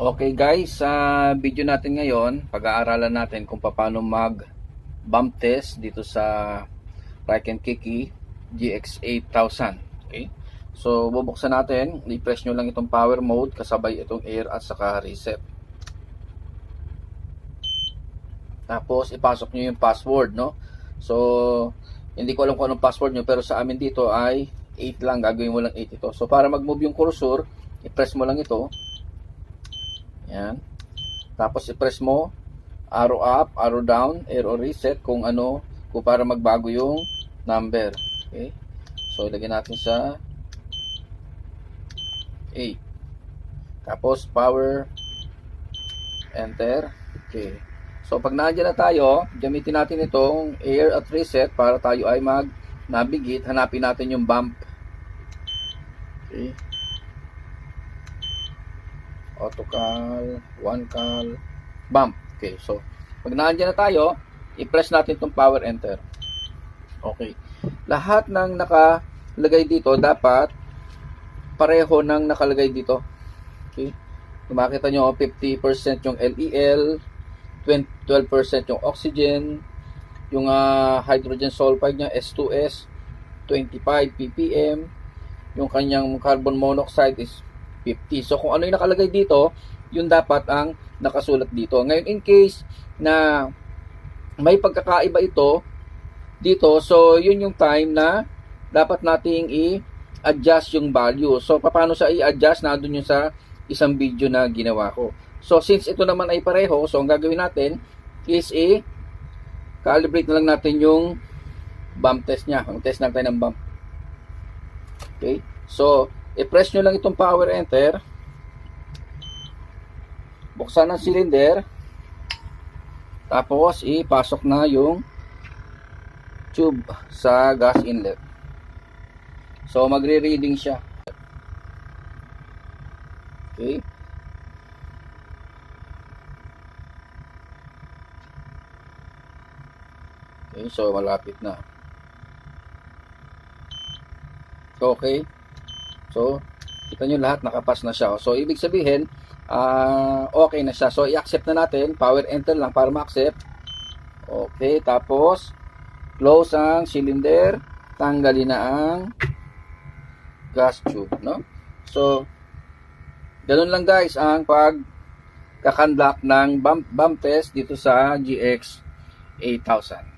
Okay guys, sa video natin ngayon, pag-aaralan natin kung paano mag bump test dito sa Raiken Kiki GX8000. Okay? So, bubuksan natin, i-press nyo lang itong power mode kasabay itong air at saka reset. Tapos, ipasok nyo yung password, no? So, hindi ko alam kung anong password nyo, pero sa amin dito ay 8 lang, gagawin mo lang 8 ito. So, para mag-move yung cursor, i-press mo lang ito. Yan. Tapos i-press mo arrow up, arrow down, arrow reset kung ano, kung para magbago yung number. Okay? So ilagay natin sa 8. Tapos power enter. Okay. So pag nandiyan na tayo, gamitin natin itong air at reset para tayo ay mag-navigate. Hanapin natin yung bump. Okay. Autocal, one call, bump. Okay, so pag naandyan na tayo, i-press natin itong power enter. Okay. Lahat ng nakalagay dito dapat pareho ng nakalagay dito. Okay. Kung makita nyo, 50% yung LEL, 12% yung oxygen, yung hydrogen sulfide nya S2S 25 ppm, yung kanyang carbon monoxide is 50. So kung ano yung nakalagay dito, yun dapat ang nakasulat dito. Ngayon in case na may pagkakaiba ito dito, so yun yung time na dapat nating i-adjust yung value. So paano sa i-adjust, na doon yung sa isang video na ginawa ko. So since ito naman ay pareho, so ang gagawin natin is calibrate na lang natin yung bump test nya. Ang test natin ng bump. Okay, so i-press nyo lang itong power enter, buksan ang cylinder, tapos ipasok na yung tube sa gas inlet. So magre-reading siya. Okay. Okay, so malapit na. Okay. So, kita nyo lahat nakapas na siya. So, ibig sabihin, okay na siya. So, i-accept na natin. Power enter lang para ma-accept. Okay, tapos, close ang cylinder. Tanggalin na ang gas tube, no? So, ganun lang guys ang pag-conduct ng bump test dito sa GX8000.